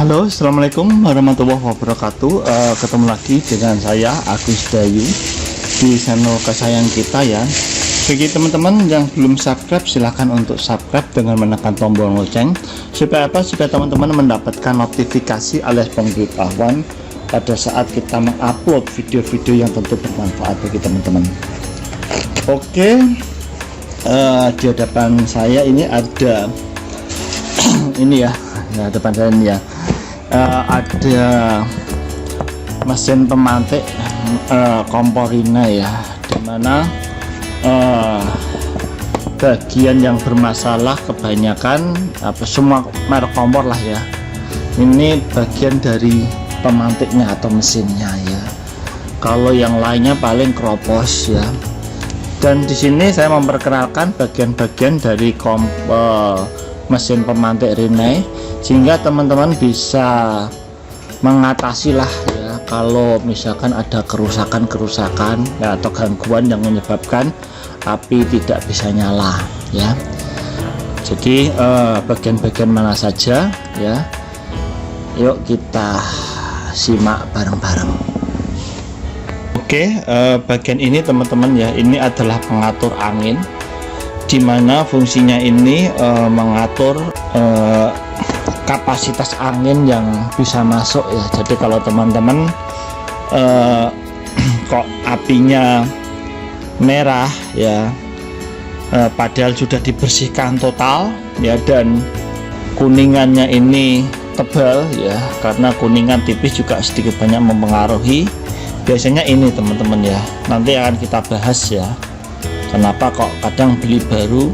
Halo, assalamualaikum warahmatullahi wabarakatuh. Ketemu lagi dengan saya Agus Dayu di channel kesayangan kita ya. Bagi teman-teman yang belum subscribe, silahkan untuk subscribe dengan menekan tombol lonceng. Supaya apa? Supaya teman-teman mendapatkan notifikasi alias pemberitahuan pada saat kita mengupload video-video yang tentu bermanfaat bagi teman-teman. Oke, di hadapan saya ini ada ini ya, depan saya ini ya. Ada mesin pemantik kompor Rinnai ya, dimana bagian yang bermasalah kebanyakan semua merek kompor lah ya, ini bagian dari pemantiknya atau mesinnya ya. Kalau yang lainnya paling keropos ya. Dan di sini saya memperkenalkan bagian-bagian dari mesin pemantik Rinnai, sehingga teman-teman bisa mengatasi lah ya kalau misalkan ada kerusakan ya, atau gangguan yang menyebabkan api tidak bisa nyala ya. Jadi bagian-bagian mana saja ya, yuk kita simak bareng-bareng. Oke, bagian ini teman-teman ya, ini adalah pengatur angin, dimana fungsinya ini mengatur kapasitas angin yang bisa masuk ya. Jadi kalau teman-teman kok apinya merah ya, padahal sudah dibersihkan total ya, dan kuningannya ini tebal ya, karena kuningan tipis juga sedikit banyak mempengaruhi. Biasanya ini teman-teman ya, nanti akan kita bahas ya, kenapa kok kadang beli baru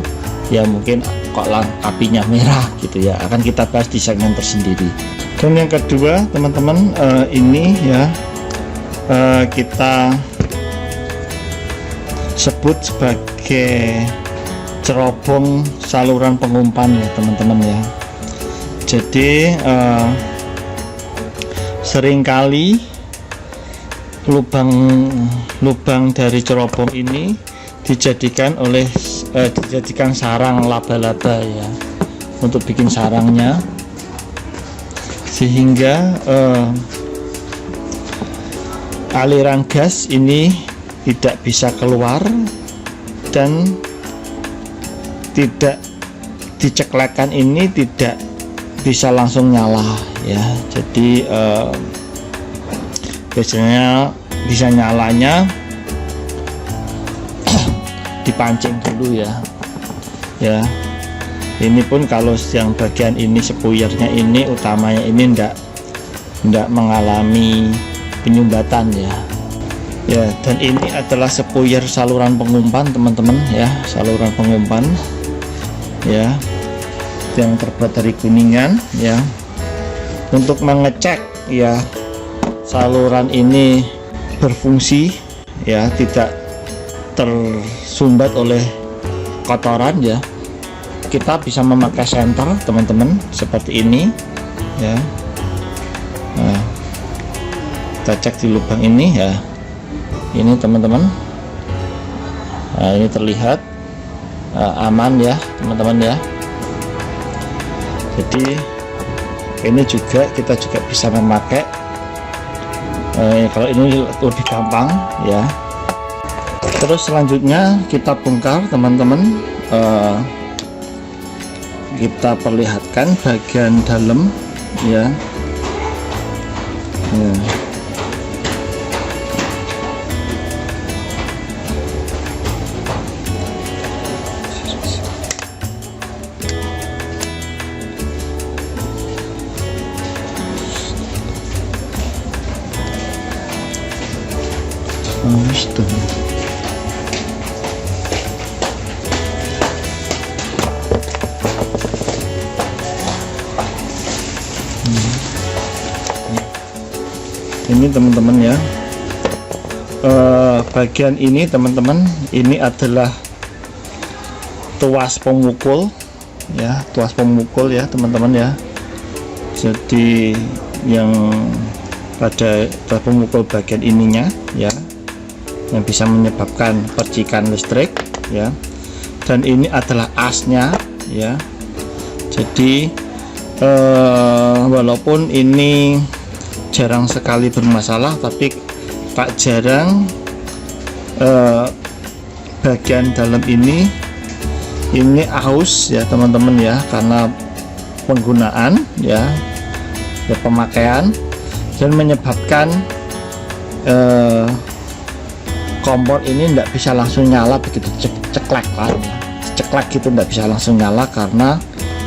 ya mungkin kok apinya merah gitu ya, akan kita bahas di segmen tersendiri. Dan yang kedua teman-teman, ini ya kita sebut sebagai cerobong saluran pengumpan ya teman-teman ya. Jadi seringkali lubang dari cerobong ini dijadikan sarang laba-laba ya, untuk bikin sarangnya, sehingga aliran gas ini tidak bisa keluar dan tidak diceklekan ini tidak bisa langsung nyala ya. Jadi biasanya bisa nyalanya dipancing dulu ya. Ini pun kalau yang bagian ini sepuyernya ini utamanya ini enggak mengalami penyumbatan ya. Dan ini adalah sepuyer saluran pengumpan teman-teman ya, saluran pengumpan ya, yang terbuat dari kuningan ya, untuk mengecek ya saluran ini berfungsi ya, tidak tersumbat oleh kotoran ya. Kita bisa memakai senter teman-teman seperti ini ya. Nah, kita cek di lubang ini ya, ini teman-teman. Nah, ini terlihat aman ya teman-teman ya. Jadi ini juga kita juga bisa memakai kalau ini lebih gampang ya. Terus selanjutnya kita bongkar teman-teman, kita perlihatkan bagian dalam ya. Ini teman-teman ya, bagian ini teman-teman, ini adalah tuas pemukul ya, tuas pemukul ya teman-teman ya. Jadi yang pada tuas pemukul bagian ininya ya, yang bisa menyebabkan percikan listrik ya. Dan ini adalah asnya ya. Jadi walaupun ini jarang sekali bermasalah, tapi tak jarang bagian dalam ini aus ya teman-teman ya, karena penggunaan ya pemakaian, dan menyebabkan kompor ini tidak bisa langsung nyala begitu ceklek lah, ceklek gitu, tidak bisa langsung nyala karena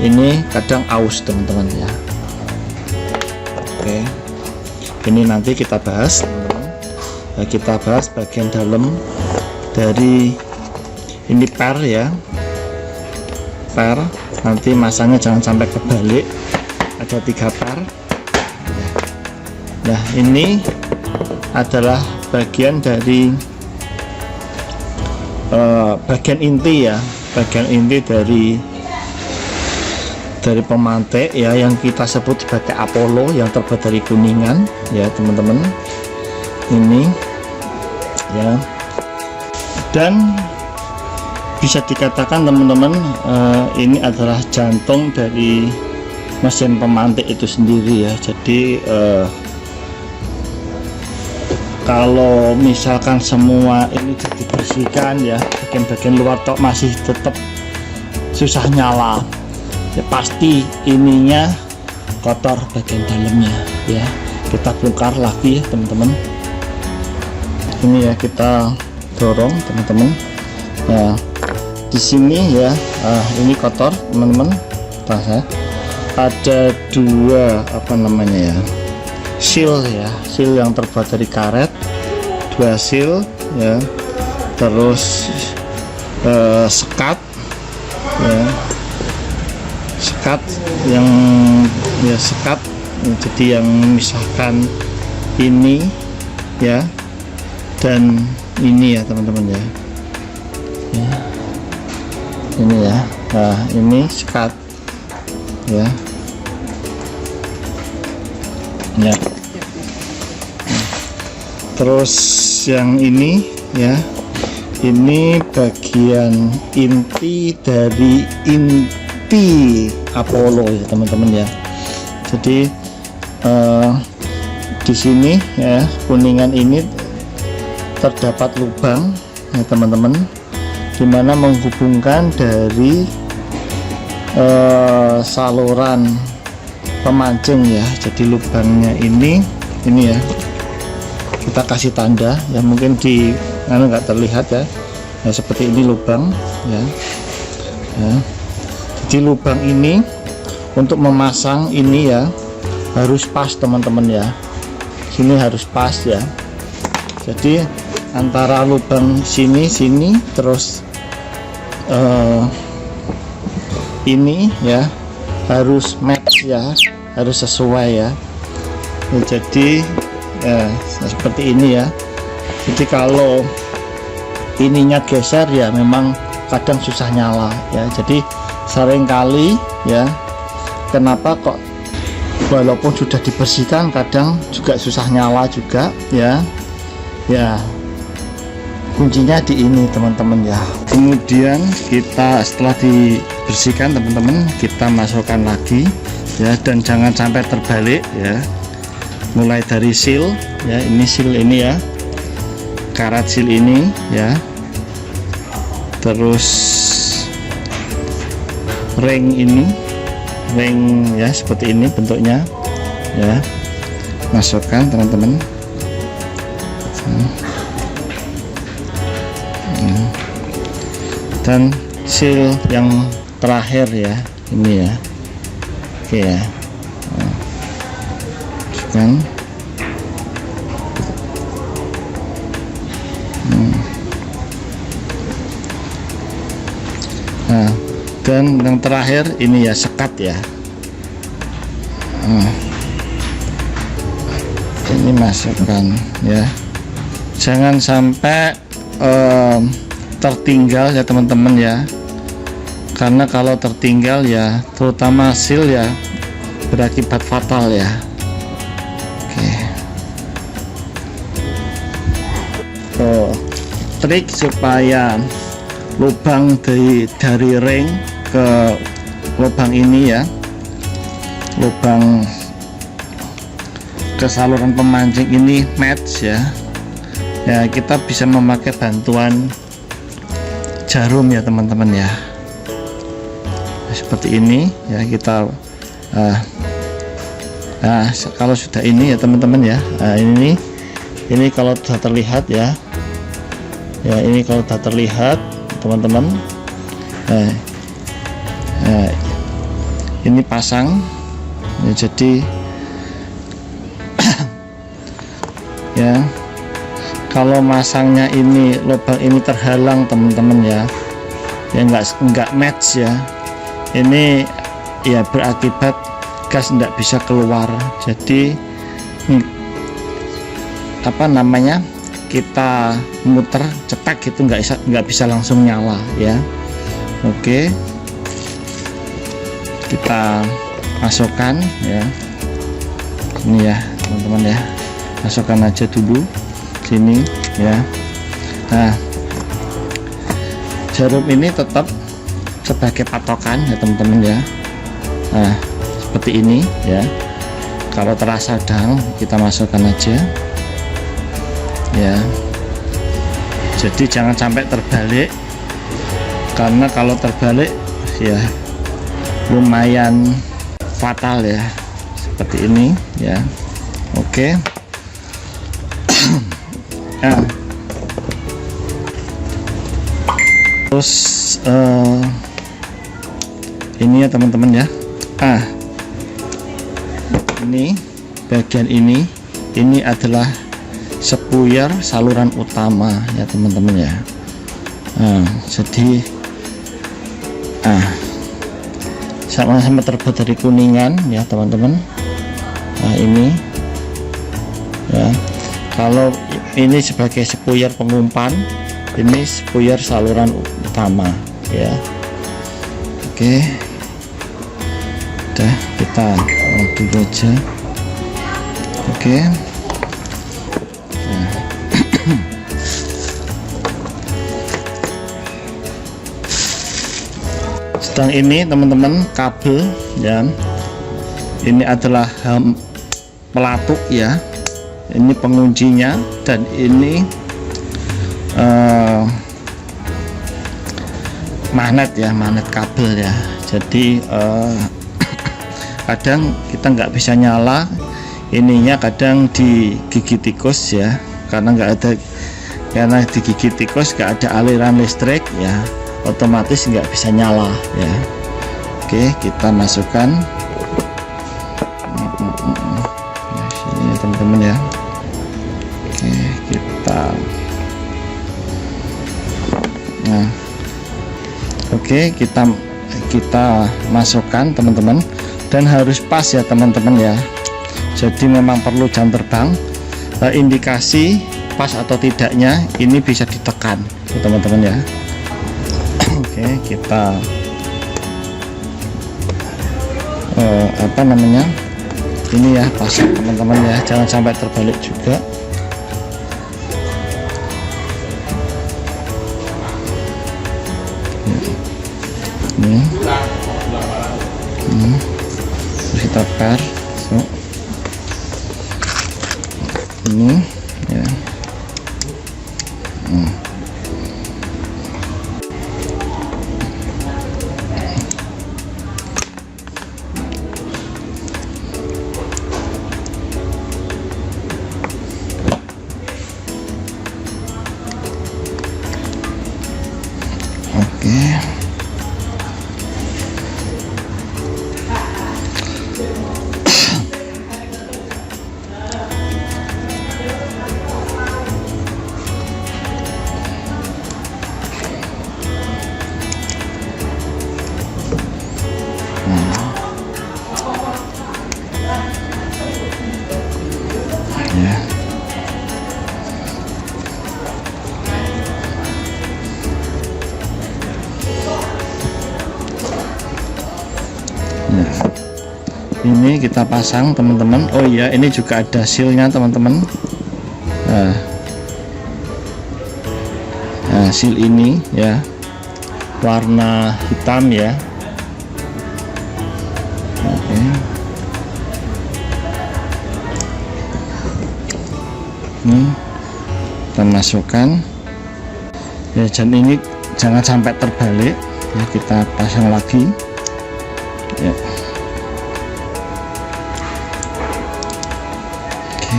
ini kadang aus teman-teman ya. Oke, ini nanti kita bahas teman-teman. Kita bahas bagian dalam dari ini per ya, per, nanti masangnya jangan sampai kebalik, ada 3 per. Nah ini adalah bagian dari bagian inti ya, bagian inti dari pemantik ya, yang kita sebut sebagai Apollo, yang terbuat dari kuningan ya teman-teman. Ini ya, dan bisa dikatakan teman-teman ini adalah jantung dari mesin pemantik itu sendiri ya. Jadi kalau misalkan semua ini dibersihkan ya, bagian-bagian luar tok masih tetap susah nyala ya, pasti ininya kotor bagian dalamnya ya. Kita bongkar lagi ya teman-teman. Ini ya, kita dorong teman-teman. Nah di sini ya, ini kotor teman-teman. Ada 2 apa namanya ya, seal ya, seal yang terbuat dari karet, 2 seal ya, terus sekat ya, sekat yang ya, sekat jadi yang memisahkan ini ya dan ini ya teman-teman ya. Ya ini ya, nah ini sekat ya ya. Terus yang ini ya, ini bagian inti dari inti Apollo ya teman-teman ya. Jadi di sini ya, kuningan ini terdapat lubang ya teman-teman, dimana menghubungkan dari saluran pemancing ya. Jadi lubangnya ini ya, kita kasih tanda ya, mungkin di nggak terlihat ya. Nah seperti ini lubang ya. Jadi lubang ini untuk memasang ini ya harus pas teman-teman ya, sini harus pas ya. Jadi antara lubang sini terus ini ya harus match ya, harus sesuai ya. Jadi ya seperti ini ya. Jadi kalau ininya geser ya memang kadang susah nyala ya. Jadi seringkali ya, kenapa kok walaupun sudah dibersihkan kadang juga susah nyala juga ya. Ya kuncinya di ini teman-teman ya. Kemudian kita setelah dibersihkan teman-teman, kita masukkan lagi ya, dan jangan sampai terbalik ya. Mulai dari seal ya, ini seal ini ya, karat seal ini ya, terus ring ini, ring ya seperti ini bentuknya ya, masukkan teman-teman. Dan seal yang terakhir ya, ini ya. Oke ya, kan nah, dan yang terakhir ini ya, sekat ya. Ini masukkan ya, jangan sampai tertinggal ya teman-teman ya, karena kalau tertinggal ya, terutama seal ya, berakibat fatal ya. Oke. Trik supaya lubang dari ring ke lubang ini ya, lubang ke saluran pemancing ini match ya. Ya, kita bisa memakai bantuan jarum ya teman-teman ya. Seperti ini ya, kita kalau sudah ini ya teman-teman ya, ini kalau sudah terlihat ya, ini kalau sudah terlihat teman-teman, ini pasang ya, jadi ya kalau masangnya ini lubang ini terhalang teman-teman ya, nggak match ya, ini ya berakibat gas tidak bisa keluar. Jadi apa namanya, kita muter cetak gitu nggak bisa langsung nyala ya. Oke, kita masukkan ya, ini ya teman-teman ya, masukkan aja dulu sini ya. Nah, jarum ini tetap sebagai patokan ya teman-teman ya. Nah, seperti ini ya, kalau terasa dang kita masukkan aja ya. Jadi jangan sampai terbalik, karena kalau terbalik ya lumayan fatal ya, seperti ini ya. Oke. Nah, terus ini ya teman-teman ya. Ini bagian ini adalah sepuyer saluran utama ya teman-teman ya. Jadi sama-sama terbuat dari kuningan ya teman-teman. Nah, ini ya, kalau ini sebagai sepuyer pengumpan, ini sepuyer saluran utama ya. Oke, udah kita dulu aja. Oke. Nah. Sedang ini teman-teman kabel ya, ini adalah pelatuk ya, ini penguncinya, dan ini magnet ya, magnet kabel ya. Jadi kadang kita nggak bisa nyala ininya, kadang digigit tikus ya, karena digigit tikus nggak ada aliran listrik ya, otomatis nggak bisa nyala ya. Oke, kita masukkan sini teman-teman ya. Oke, kita masukkan teman-teman, dan harus pas ya teman-teman ya. Jadi memang perlu jam terbang, indikasi pas atau tidaknya ini bisa ditekan ya teman-teman ya. Oke, kita apa namanya, ini ya pasang teman-teman ya, jangan sampai terbalik juga. Ini terus kita par ini ya. Oke. Ya. Nah, ini kita pasang teman-teman. Oh iya, ini juga ada sealnya teman-teman. Nah, seal ini ya, warna hitam ya. Oke. Ini kita masukkan ya, dan ini jangan sampai terbalik ya, kita pasang lagi ya. Oke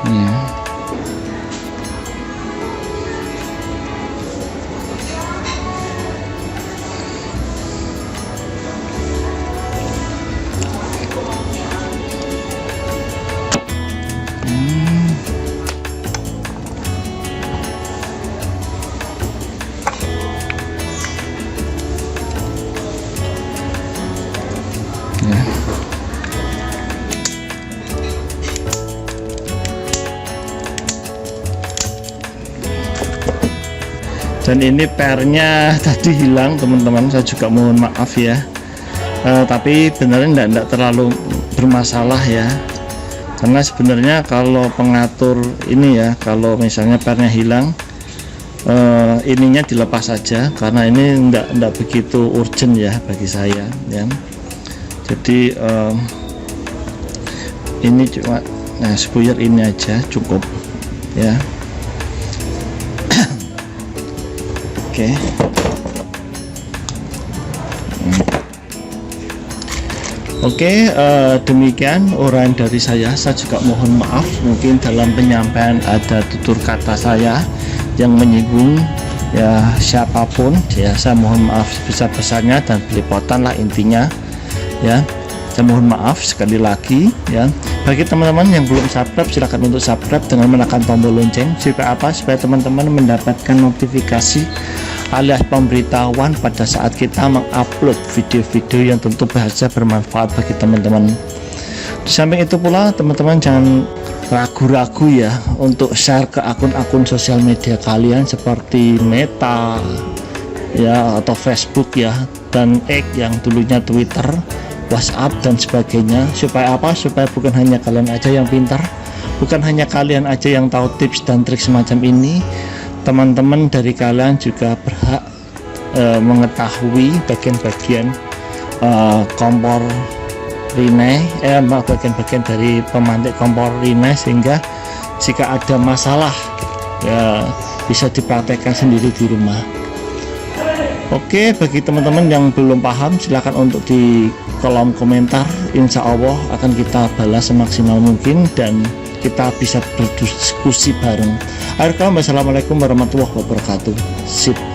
ya. Ya. Dan ini pernya tadi hilang teman-teman, saya juga mohon maaf ya, tapi benernya enggak terlalu bermasalah ya, karena sebenarnya kalau pengatur ini ya, kalau misalnya pernya hilang, ininya dilepas saja, karena ini enggak begitu urgent ya bagi saya ya. Jadi ini cuma spuyer ini aja cukup ya. Oke. Oke, demikian uraian dari saya. Saya juga mohon maaf mungkin dalam penyampaian ada tutur kata saya yang menyinggung ya siapapun ya, saya mohon maaf sebesar-besarnya dan belepotan lah intinya ya. Saya mohon maaf sekali lagi ya. Bagi teman-teman yang belum subscribe, silakan untuk subscribe dengan menekan tombol lonceng supaya apa? Supaya teman-teman mendapatkan notifikasi alias pemberitahuan pada saat kita mengupload video-video yang tentu bahasa bermanfaat bagi teman-teman. Di samping itu pula teman-teman jangan ragu-ragu ya untuk share ke akun-akun sosial media kalian seperti Meta ya, atau Facebook ya, dan X yang dulunya Twitter, WhatsApp dan sebagainya. Supaya apa? Supaya bukan hanya kalian aja yang pintar, bukan hanya kalian aja yang tahu tips dan trik semacam ini, teman-teman dari kalian juga berhak mengetahui bagian-bagian kompor Rinnai, bagian-bagian dari pemantik kompor Rinnai, sehingga jika ada masalah ya bisa dipraktekkan sendiri di rumah. Oke, bagi teman-teman yang belum paham silahkan untuk di kolom komentar, insya Allah akan kita balas semaksimal mungkin dan kita bisa berdiskusi bareng. Akhirnya, wassalamualaikum warahmatullahi wabarakatuh. Sip.